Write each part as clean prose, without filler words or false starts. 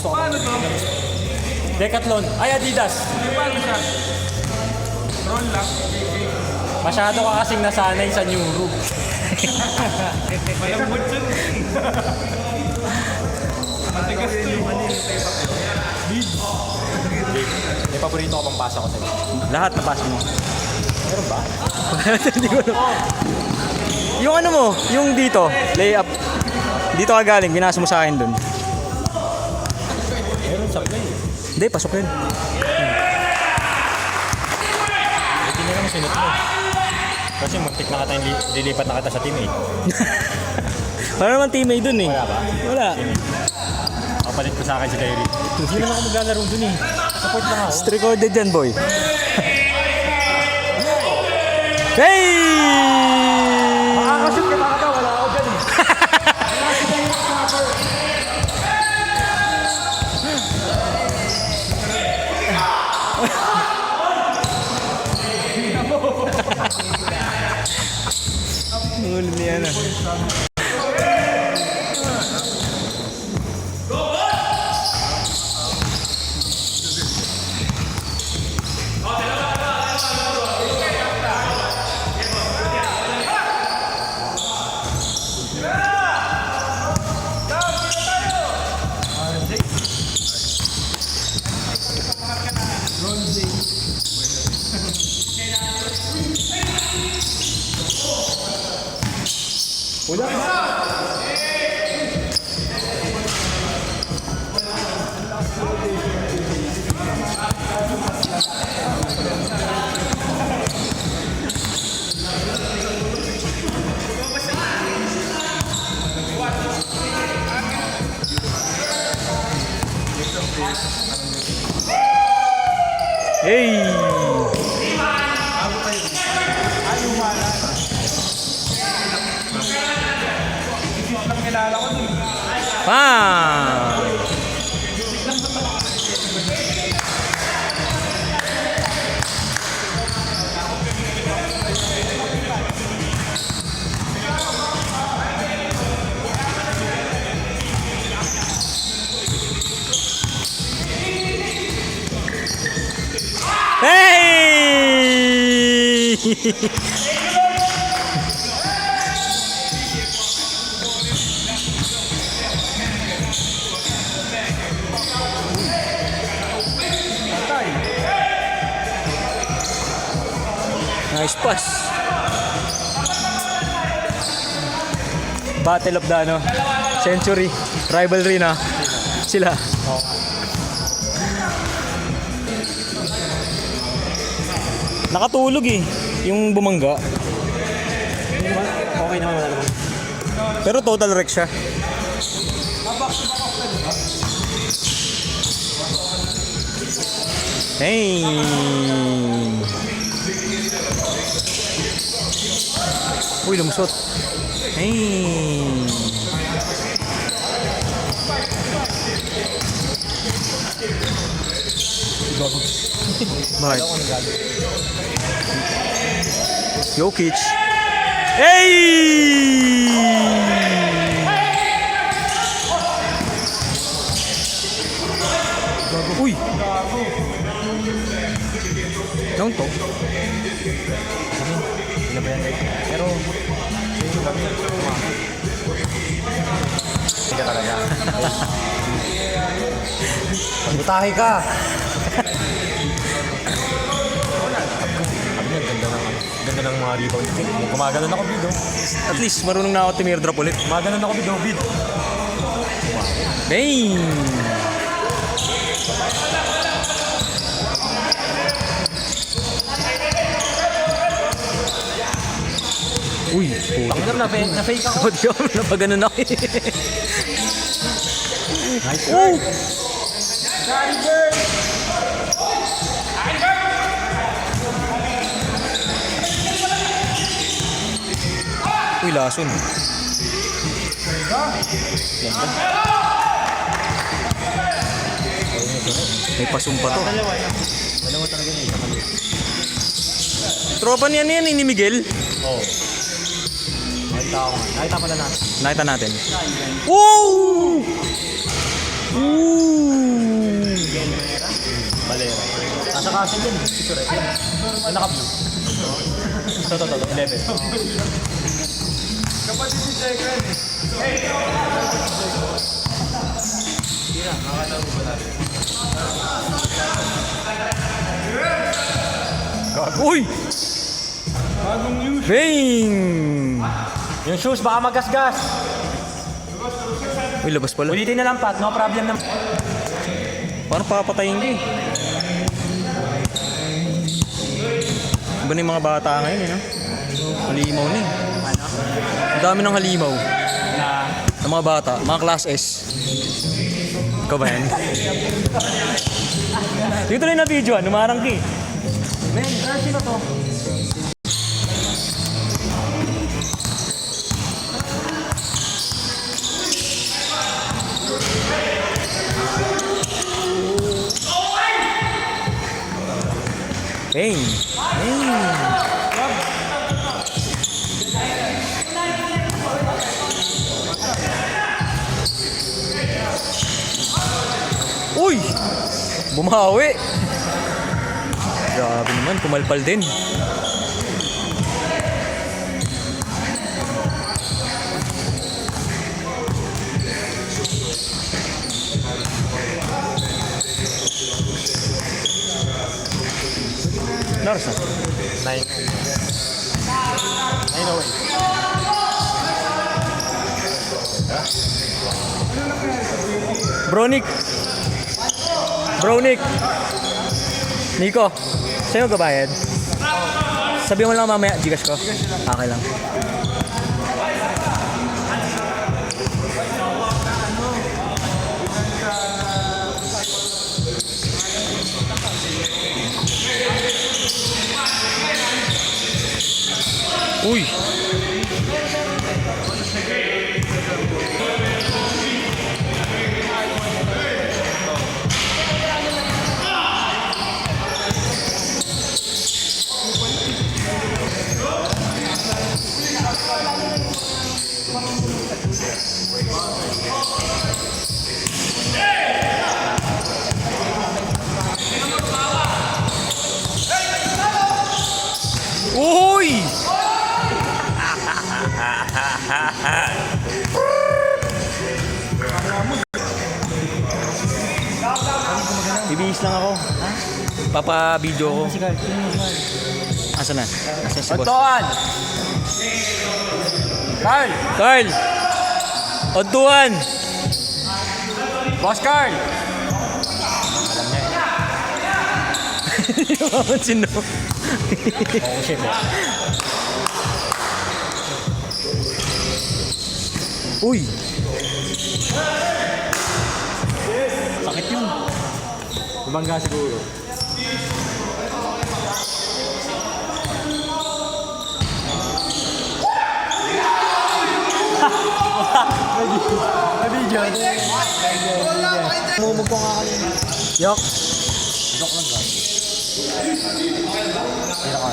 Gusto ko. Paano to? Decathlon. Ay, Adidas. Paano siya? Roll lang. Masyado ka kasing nasanay sa Nuru. Malambot yun. Matigas to eh. May paborito ko bang pasa ko sa'yo? Lahat na pass mo. Meron ba? Hindi ko alam. Yung ano mo, yung dito, layup. Dito ka galing, binasa mo sa akin dun. Meron sa play. Hindi, pasok yun. Hindi na lang sinot mo. Kasi muntik na kita lilipat na kita sa team eh. Wala naman teammate dun eh. Wala ba? Wala. Kapalit ko sa akin si Kyrie. Hindi naman ako maglalaro dun eh. Support lang ako. Recorded yan, boy. Hey! Makakashoot ka baka wala ako dyan eh. Ulit niya na. Hey! Kilala ko dun. Ah! Hey! Nice pass. Battle of the ano, century. Rivalry na. Sila. Nakatulog eh. Yung bumangga. Okay naman, wala naman. Pero total wreck siya. Hey! Uy, lumusot. Hey! Bakit? Jokic. Hey! Uy! Down to. Ano ba yan guys? Pero, hindi ka talaga. Magbutahe ka! Ganda ng mga rebound. Gumagalan ako, Bid. At least marunong na ako teardrop ulit. Gumagalan ako, Bid. Bang! Uy, Tangan na fake ako. oh, di ako napaganon ako. Nice Oh! Uy, lason. May pasumpa to. Dalawa talaga niya. Isa kami. Tropa niyan yan, ni Miguel. Oo. Nakita ako nga. Nakita pala natin. Nakita natin. Woo! Woo! Yan, picture eh. Ang naka-blue. Ito, 11. Kapatid si Jaikan eh. Uy! Bagong news. Bang! Yung shoes, baka magasgas. Uy, labas pala. Ulitin na lang, Pat. No problem na. Parang papatayin ka eh. Iba na yung mga bata ngayon eh, no? Halimaw na eh. Ang dami ng halimaw. Ng mga bata, mga class S. Ikaw ba yan? Dito tuloy na video, numarang ka eh. Men, sino to? Bang! Bang! Uy! Bumawi! Grabe naman, pumalpal din. Nars na? 9 away. Bronik! Bronik! Nico, sa'yo ka bayad? Sabi mo lang mamaya, Gcash ko. Okay lang. Uy! Uy! Bibihis lang ako. Papa-video ko. Asan na? Asan si boss? Otoan! Carl! Carl! Oduan! Boss Carl! Sino? Oh, shit eh. Uy! Sakit yun. Bumangga siguro. Na-video. Mumug ko nga kanina. Yok! Joke lang ka. Tira ka.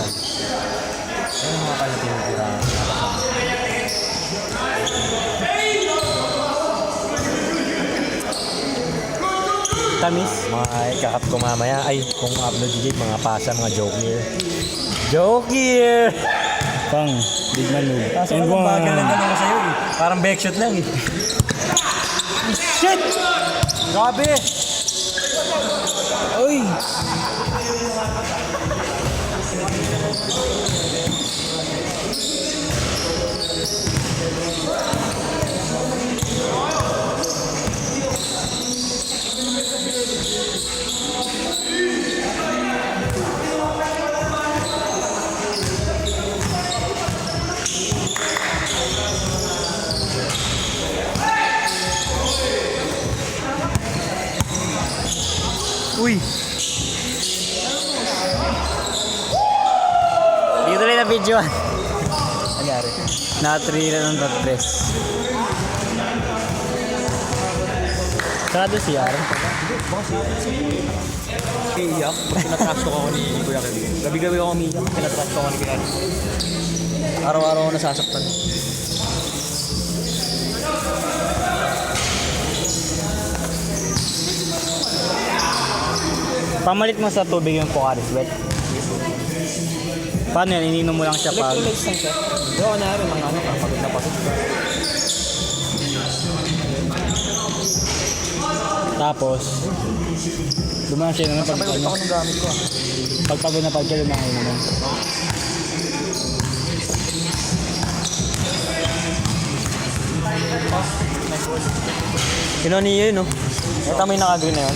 Ano mga kanya tinitira? Tamis. Mga ikakat ko mamaya. Ay, kung upload DJ, mga pasa, mga joke here. Joke here! Pang, big man move. Kaso walang bagal lang gano'n sa'yo eh. Parang backshot lang eh. Shit! Grabe! Uy! Uy! Dito rin na video. Anyari? Na-3 na ng dot-press. Saka si Aaron pala. Iiyak. Pinatrash talk ako ni Kuya Kevin. Gabi-gabi ako umiiyak. Pinatrash talk ako ni Kuya Kevin. Araw-araw ako nasasaktan. Pamalit mo sa tubig yung Pocari Sweat. Paano yan? Ininom mo lang siya pag... Electrolytes lang siya. Pero na rin, mga ano ka, pagod na pagod ka. Tapos, dumaan siya naman pag Sabay ulit ako ng gamit ko. pagpagod na pagka lumain naman. Kinaniya yun, no? Ito may naka-green na yun.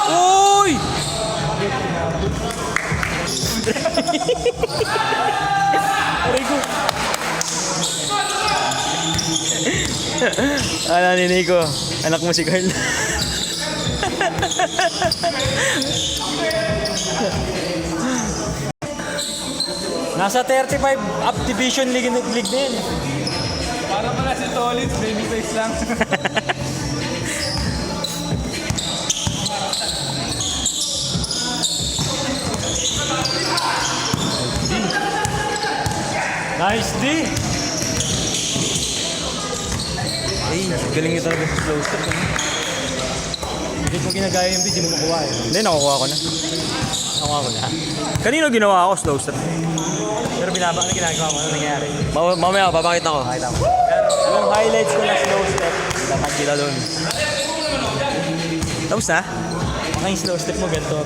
Uy! Aray ko. Ano ni Nico? Anak mo si Carl. Nasa 35 up division league na yun. Para pala si Tolitz, baby face lang. Nice D! Ay, galing nyo talaga sa slow step. Hindi ko ginagaya yung beat, di mo makuha eh. Hindi, nakukuha ko na. Nakuha ko na. Kanino ginawa ako slow step? Pero binaba, ano ginagawa mo? Ano nangyari? Mamaya, papakita ko. Pakita mo. Yung highlights ko na slow step, dapat kita doon. Tapos na? Baka yung slow step mo ganito.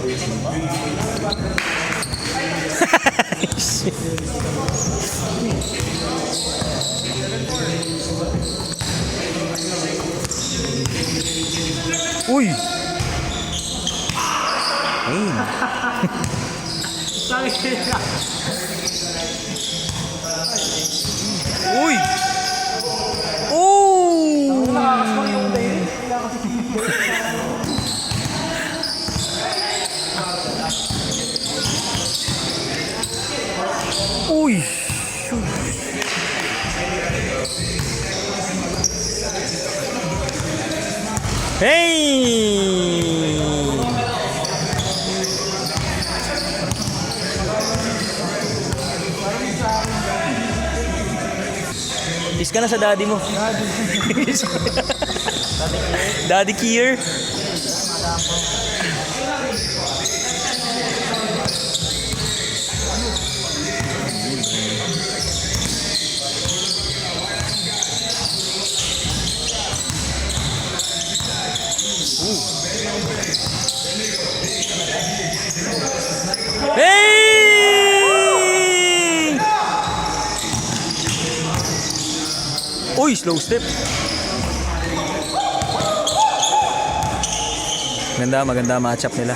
Uy! Ayun. Uy! Oh! Uy! Hey! Kiss ka na sa daddy mo. Daddy Kier. Hey! Uy, slow step. Maganda matchup nila.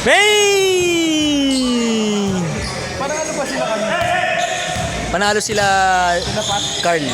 Hey! Parang ano ba sila kanina? Panalo sila Carl.